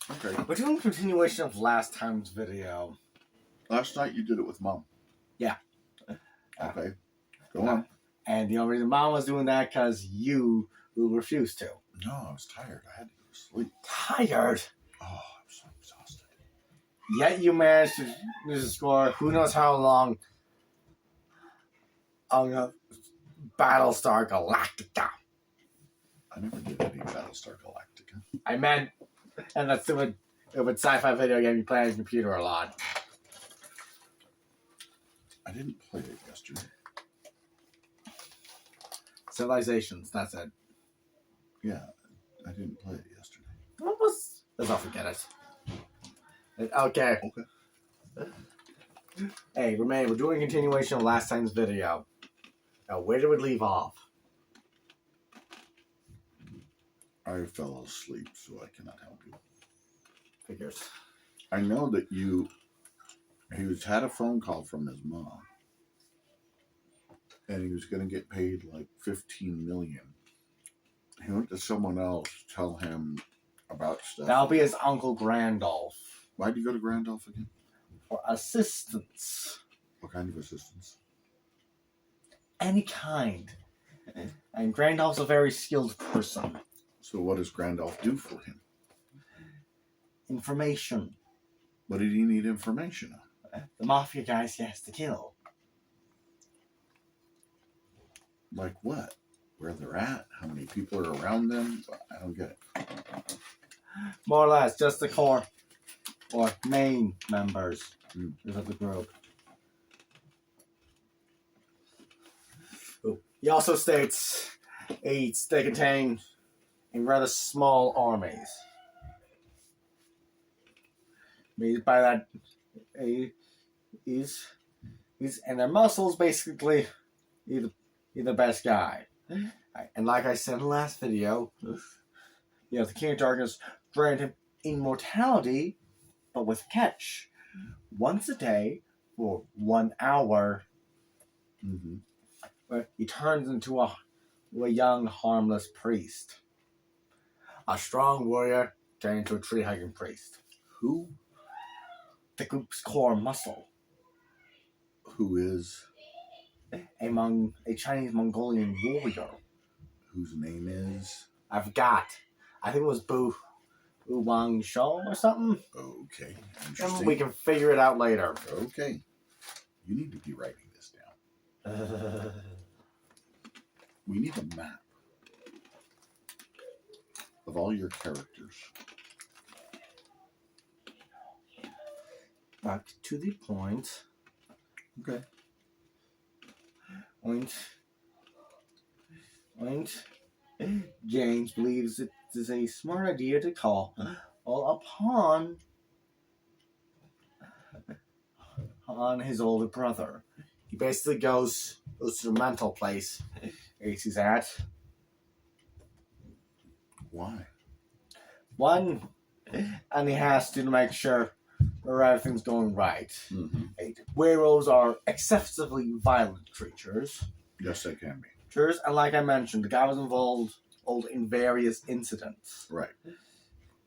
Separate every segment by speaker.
Speaker 1: Okay.
Speaker 2: We're doing a continuation of last time's video.
Speaker 1: Last night you did it with Mom.
Speaker 2: Yeah.
Speaker 1: Okay. Go on.
Speaker 2: And the only reason Mom was doing that because you refused to.
Speaker 1: No, I was tired. I had to go to sleep.
Speaker 2: Tired?
Speaker 1: Oh, I'm so exhausted.
Speaker 2: Yet you managed to score who knows how long on Battlestar Galactica.
Speaker 1: I never did any Battlestar Galactica.
Speaker 2: I meant, and that's stupid sci-fi video game you play on your computer a lot.
Speaker 1: I didn't play it yesterday.
Speaker 2: Civilizations, that's it.
Speaker 1: Yeah, I didn't play it yesterday.
Speaker 2: What was... Let's not forget it. Okay. Hey, Romain, we're doing a continuation of last time's video. Now, where did we leave off?
Speaker 1: I fell asleep, so I cannot help you.
Speaker 2: Figures.
Speaker 1: I know that he had a phone call from his mom, and he was going to get paid like $15 million. He went to someone else to tell him about stuff.
Speaker 2: That'll be his Uncle Grandolph.
Speaker 1: Why'd you go to Grandolph again?
Speaker 2: For assistance.
Speaker 1: What kind of assistance?
Speaker 2: Any kind. And Grandolph's a very skilled person.
Speaker 1: So what does Grandolph do for him?
Speaker 2: Information.
Speaker 1: What did he need information on?
Speaker 2: The mafia guys he has to kill.
Speaker 1: Like what? Where they're at? How many people are around them? I don't get it.
Speaker 2: More or less, just the core or main members of the group. He also states they contain in rather small armies. By that, he's and their muscles basically he's the best guy. And like I said in the last video, the King of Darkness granted him immortality, but with a catch. Once a day for 1 hour, where he turns into a young, harmless priest. A strong warrior turned into a tree-hugging priest.
Speaker 1: Who?
Speaker 2: The group's core muscle.
Speaker 1: Who is?
Speaker 2: A Chinese Mongolian warrior.
Speaker 1: Whose name is?
Speaker 2: I forgot. I think it was Bu Wang Shou or something.
Speaker 1: Okay, interesting.
Speaker 2: We can figure it out later.
Speaker 1: Okay. You need to be writing this down. We need a map of all your characters.
Speaker 2: Back to the point.
Speaker 1: Okay.
Speaker 2: James believes it is a smart idea to call upon his older brother. He basically goes to the mental place he's at.
Speaker 1: Why?
Speaker 2: One, and he has to make sure everything's going right. Werewolves are excessively violent creatures.
Speaker 1: Yes, they can be.
Speaker 2: And like I mentioned, the guy was involved in various incidents.
Speaker 1: Right.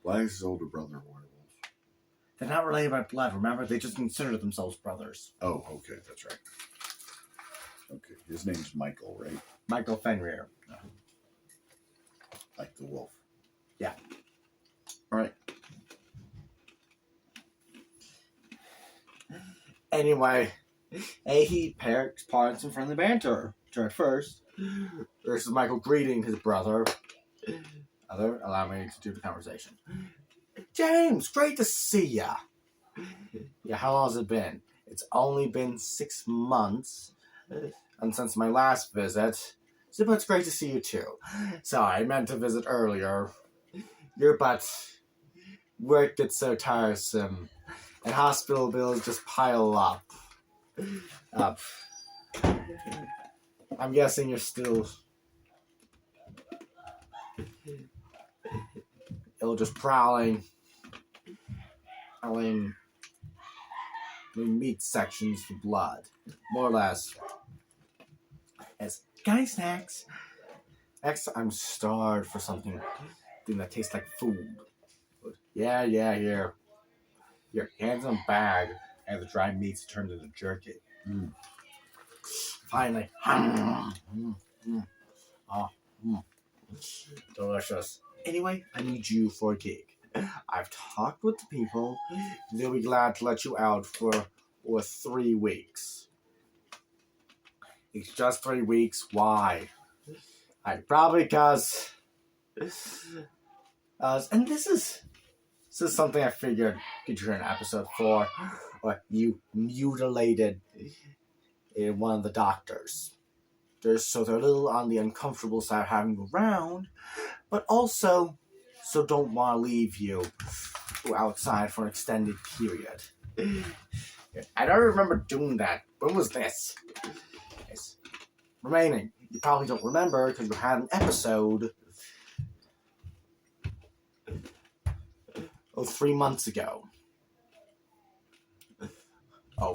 Speaker 1: Why is his older brother a werewolf?
Speaker 2: They're not related by blood, remember? They just consider themselves brothers.
Speaker 1: Oh, okay, that's right. Okay, his name's Michael, right?
Speaker 2: Michael Fenrir.
Speaker 1: Like the wolf.
Speaker 2: Yeah.
Speaker 1: All right.
Speaker 2: Anyway, he parts in friendly banter. At first, there's Michael greeting his brother. Allow me to do the conversation. James, great to see ya. Yeah, how long has it been? It's only been 6 months. And since my last visit, so it's great to see you too. Sorry, I meant to visit earlier. Work gets so tiresome. And hospital bills just pile up. I'm guessing you're still just prowling meat sections for blood, more or less. As guy snacks, I'm starved for something that tastes like food. Yeah, here. Your hands in a bag, and the dried meats turned into jerky.
Speaker 1: Mm.
Speaker 2: Finally. Oh, delicious. Anyway, I need you for a gig. I've talked with the people. They'll be glad to let you out for 3 weeks. It's just 3 weeks. Why? Probably because. And this is something I figured could you in episode 4, where you mutilated one of the doctors. So they're a little on the uncomfortable side of having you around, but also so don't want to leave you outside for an extended period. I don't remember doing that. When was this? Yes. Remaining. You probably don't remember because you had an episode 3 months ago.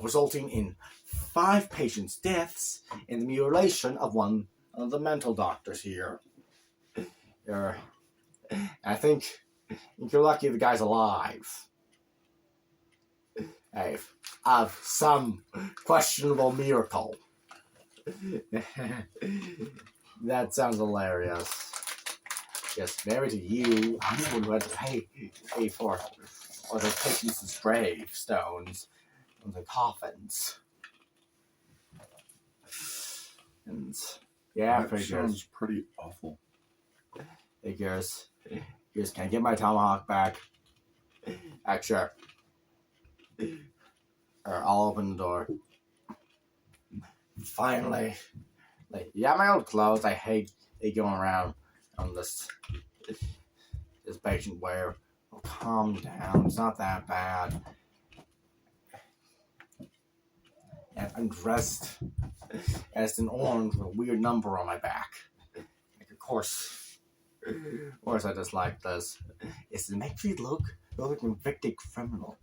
Speaker 2: Resulting in 5 patients' deaths in the mutilation of one of the mental doctors here. I think you're lucky the guy's alive. Of some questionable miracle. That sounds hilarious. Yes, married to you, I'm the one who had to pay for all the patients' gravestones and the coffins. And yeah,
Speaker 1: that sounds pretty awful.
Speaker 2: Figures. Can I get my tomahawk back? Sure. I'll open the door. Finally. Yeah, my old clothes. I hate going around on this patient wear. Oh, calm down. It's not that bad. And I'm dressed as an orange with a weird number on my back. Of course I just like this. It's to make you look like a convicted criminal.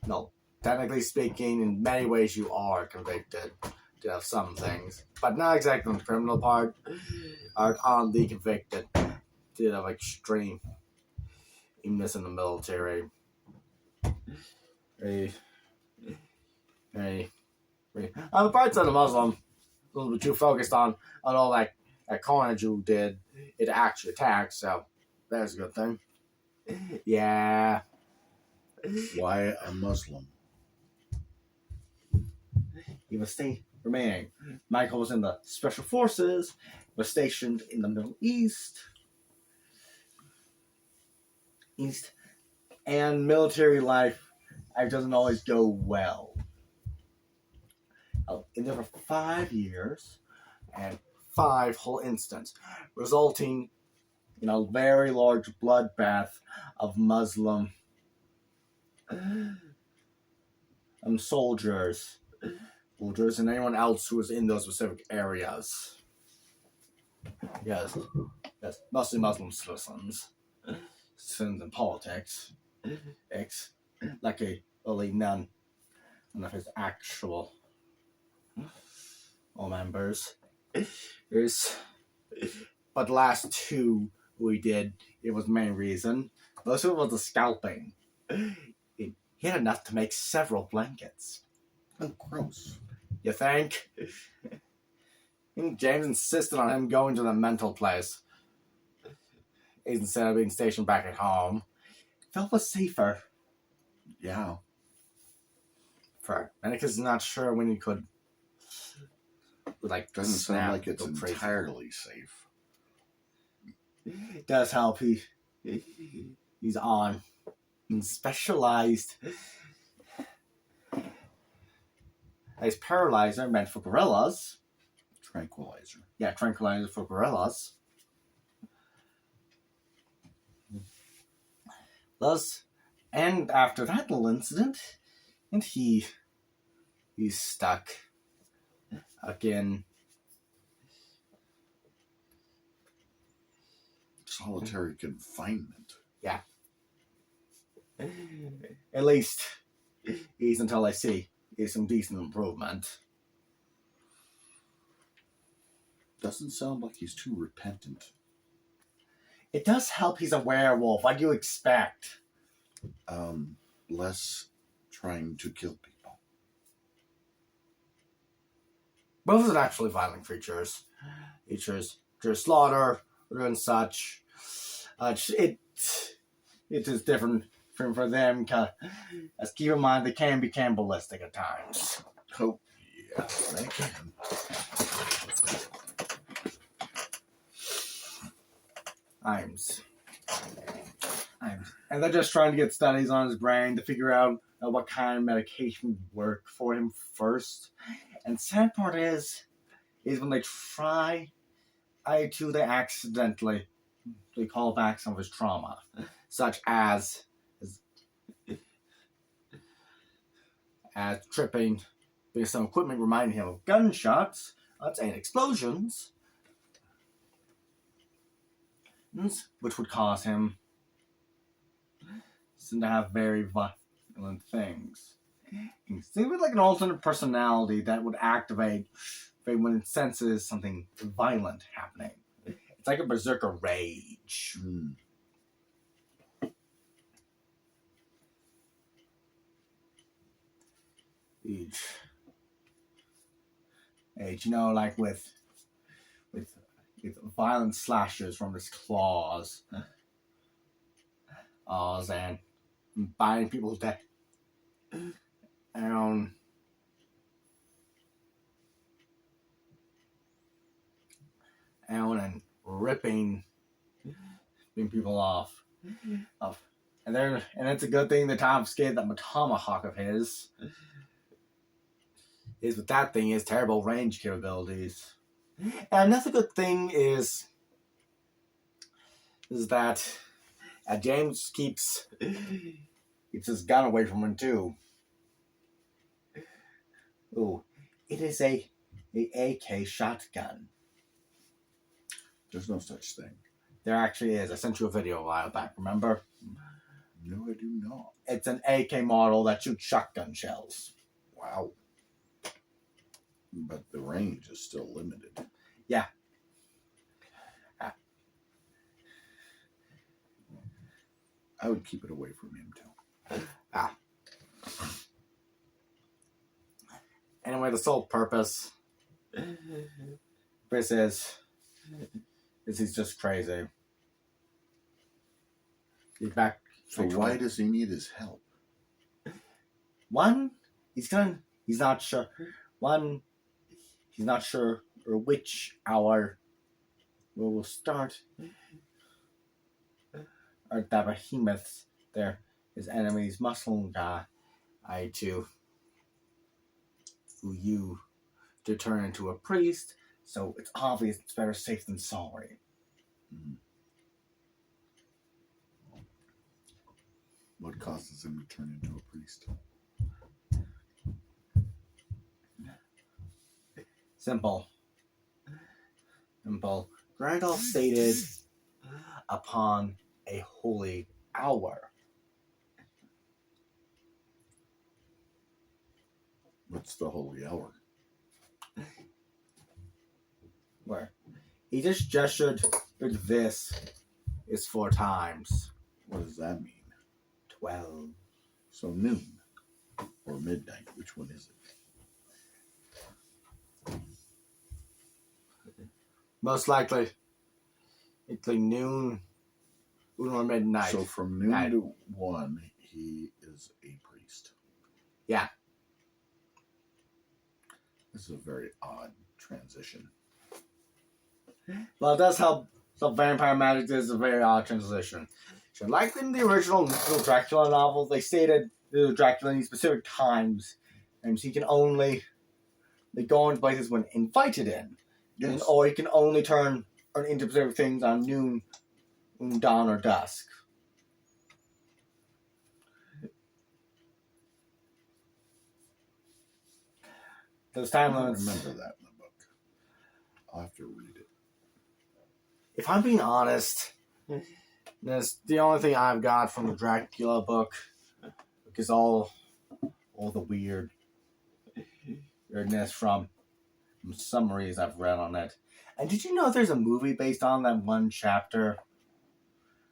Speaker 2: No, technically speaking, in many ways you are convicted of some things, but not exactly on the criminal part, are on the convicted of extreme illness in the military. On the parts of the Muslim, a little bit too focused on all that carnage you did, it actually attacked, so there's a good thing. Yeah.
Speaker 1: Why a Muslim?
Speaker 2: He was remaining. Michael was in the Special Forces, was stationed in the Middle East. And military life doesn't always go well. In there for 5 years and 5 whole incidents, resulting in a very large bloodbath of Muslim soldiers and anyone else who was in those specific areas. Yes, mostly Muslim citizens in politics. Luckily none of his actual members. But the last 2 we did, it was the main reason. Most of it was the scalping. He had enough to make several blankets.
Speaker 1: Oh, gross.
Speaker 2: You think? James insisted on him going to the mental place instead of being stationed back at home. Felt was safer.
Speaker 1: Yeah.
Speaker 2: And because he's not sure when he could,
Speaker 1: doesn't sound like it's entirely safe.
Speaker 2: It does help. He's on specialized. He's paralyzer meant for gorillas.
Speaker 1: Tranquilizer.
Speaker 2: Yeah, tranquilizer for gorillas. And after that little incident, and he's stuck again.
Speaker 1: Solitary confinement.
Speaker 2: Yeah. At least he's until I see some decent improvement.
Speaker 1: Doesn't sound like he's too repentant.
Speaker 2: It does help he's a werewolf. What do you expect?
Speaker 1: less trying to kill people.
Speaker 2: Both are actually violent creatures. Creatures slaughter and such. It is different for them. As keep in mind, they can be cannibalistic at times.
Speaker 1: Oh, yeah, they can.
Speaker 2: And they're just trying to get studies on his brain to figure out what kind of medication would work for him first. And sad part is when they try, they accidentally call back some of his trauma, such as tripping because some equipment reminding him of gunshots and explosions, which would cause him to have very violent things. Think of it like an alternate personality that would activate when it senses something violent happening. It's like a berserker rage. Like with violent slashes from his claws, and biting people to death, and ripping people off. And it's a good thing the top skid that tomahawk of his is with that thing is terrible range capabilities. And another good thing is that James keeps his gun away from him too. Ooh, it is a AK shotgun.
Speaker 1: There's no such thing.
Speaker 2: There actually is. I sent you a video a while back, remember?
Speaker 1: No, I do not.
Speaker 2: It's an AK model that shoots shotgun shells.
Speaker 1: Wow. But the range is still limited.
Speaker 2: Yeah.
Speaker 1: I would keep it away from him too.
Speaker 2: Anyway, the sole purpose Chris is he's just crazy. He's back.
Speaker 1: So why does he need his help?
Speaker 2: One, he's not sure. One, he's not sure which hour we will start. Or the behemoths there, his enemies, Muslim guy, to turn into a priest, so it's obvious it's better safe than sorry.
Speaker 1: What causes him to turn into a priest?
Speaker 2: Simple. Grandal stated upon a holy hour.
Speaker 1: What's the holy hour?
Speaker 2: Where he just gestured with this is 4 times.
Speaker 1: What does that mean?
Speaker 2: 12.
Speaker 1: So noon or midnight. Which one is it?
Speaker 2: Most likely, it's like noon or midnight.
Speaker 1: So from noon to 1, he is a priest.
Speaker 2: Yeah.
Speaker 1: This is a very odd transition.
Speaker 2: Well, it does help. So vampire magic is a very odd transition. So like in the original Dracula novel, they stated Dracula in specific times, and he can only go into places when invited in.
Speaker 1: Yes.
Speaker 2: Or he can only turn into specific things on noon, dawn, or dusk. Those time
Speaker 1: I don't
Speaker 2: limits.
Speaker 1: remember that in the book. I'll have to read it.
Speaker 2: If I'm being honest, that's the only thing I've got from the Dracula book, because all the weirdness from summaries I've read on it. And did you know there's a movie based on that one chapter?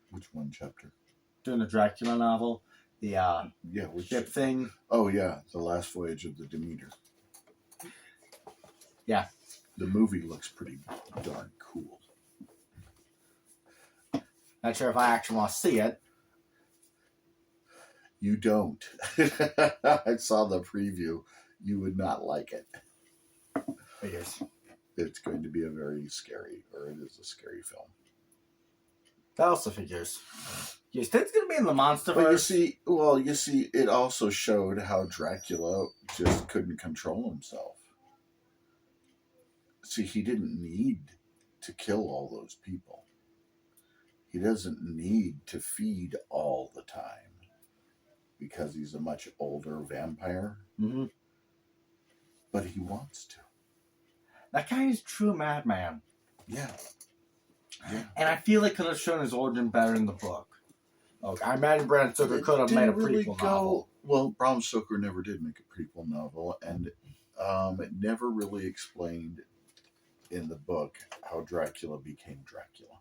Speaker 1: Which one chapter?
Speaker 2: During the Dracula novel. the
Speaker 1: Yeah, which
Speaker 2: ship thing.
Speaker 1: oh yeah, the last voyage of the Demeter.
Speaker 2: Yeah.
Speaker 1: The movie looks pretty darn cool.
Speaker 2: Not sure if I actually want to see it.
Speaker 1: You don't. I saw the preview. You would not like it.
Speaker 2: Figures.
Speaker 1: It's going to be a very scary, or it is a scary film.
Speaker 2: That also figures. You think it's gonna be in the monster
Speaker 1: But
Speaker 2: verse?
Speaker 1: you see, it also showed how Dracula just couldn't control himself. See, he didn't need to kill all those people. He doesn't need to feed all the time because he's a much older vampire.
Speaker 2: Mm-hmm.
Speaker 1: But he wants to.
Speaker 2: That guy is a true madman.
Speaker 1: Yeah. Yeah.
Speaker 2: And I feel like could have shown his origin better in the book. Okay, I imagine Bram Stoker could have made a prequel novel.
Speaker 1: Well, Bram Stoker never did make a prequel novel, and it never really explained in the book how Dracula became Dracula.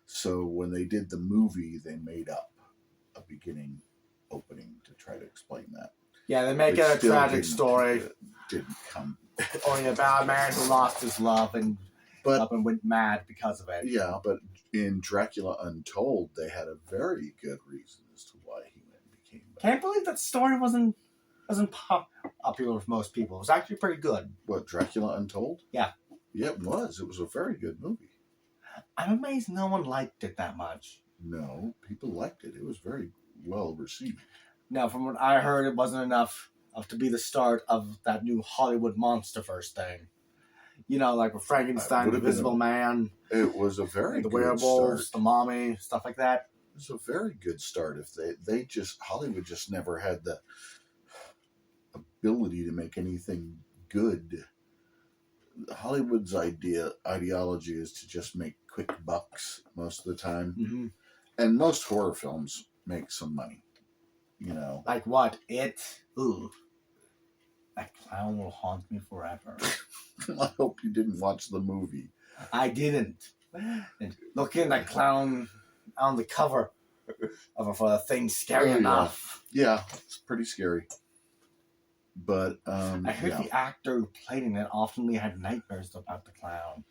Speaker 1: So when they did the movie, they made up a beginning opening to try to explain that.
Speaker 2: Yeah, they make
Speaker 1: It
Speaker 2: it a
Speaker 1: still
Speaker 2: tragic story.
Speaker 1: Didn't come.
Speaker 2: Only about a man who lost his love and up and went mad because of it.
Speaker 1: Yeah, but in Dracula Untold, they had a very good reason as to why he became bad.
Speaker 2: Can't believe that story wasn't popular with most people. It was actually pretty good.
Speaker 1: What, Dracula Untold?
Speaker 2: Yeah.
Speaker 1: Yeah, it was. It was a very good movie.
Speaker 2: I'm amazed no one liked it that much.
Speaker 1: No, people liked it. It was very well received.
Speaker 2: Now, from what I heard, it wasn't enough to be the start of that new Hollywood Monsterverse thing. You know, like with Frankenstein, the Invisible Man.
Speaker 1: It was a very
Speaker 2: the
Speaker 1: good
Speaker 2: werewolves,
Speaker 1: start.
Speaker 2: the mommy, stuff like that.
Speaker 1: It was a very good start. If they just Hollywood just never had the ability to make anything good. Hollywood's ideology is to just make quick bucks most of the time,
Speaker 2: Mm-hmm.
Speaker 1: and most horror films make some money. You know,
Speaker 2: Like what? It. Ooh. That clown will haunt me forever.
Speaker 1: I hope you didn't watch the movie.
Speaker 2: I didn't. And looking at that clown on the cover of a thing, scary
Speaker 1: Oh, yeah.
Speaker 2: enough.
Speaker 1: Yeah, it's pretty scary. But
Speaker 2: I heard
Speaker 1: yeah.
Speaker 2: the actor who played in it often had nightmares about the clown.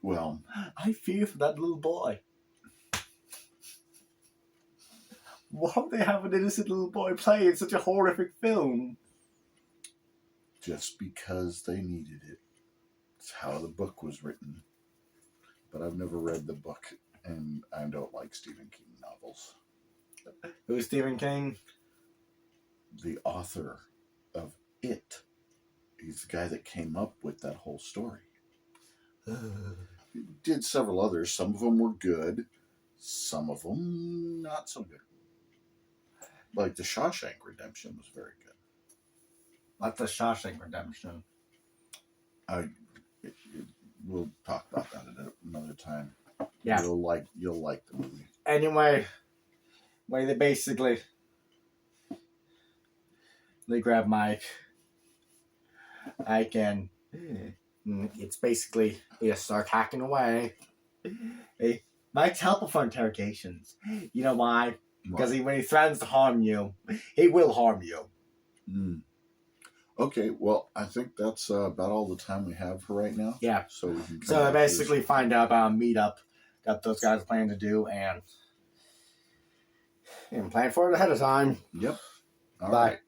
Speaker 1: Well,
Speaker 2: I fear for that little boy. Why would they have an innocent little boy play in such a horrific film?
Speaker 1: just because they needed it. It's how the book was written. But I've never read the book, and I don't like Stephen King novels.
Speaker 2: Who's Stephen King?
Speaker 1: The author of It. He's the guy that came up with that whole story. He did several others. Some of them were good. Some of them not so good. Like The Shawshank Redemption was very good.
Speaker 2: Like the Shawshank Redemption.
Speaker 1: We'll talk about that at another time.
Speaker 2: Yeah.
Speaker 1: You'll like the movie.
Speaker 2: Anyway, where they basically grab Mike. And it's basically they just start hacking away. Mike's helpful for interrogations. You know why? Because when he threatens to harm you, he will harm you.
Speaker 1: Mm. Okay, well, I think that's about all the time we have for right now.
Speaker 2: Yeah.
Speaker 1: So we can.
Speaker 2: So basically, find out about a meetup that those guys plan to do, and plan for it ahead of time.
Speaker 1: Yep. All
Speaker 2: Bye.
Speaker 1: right.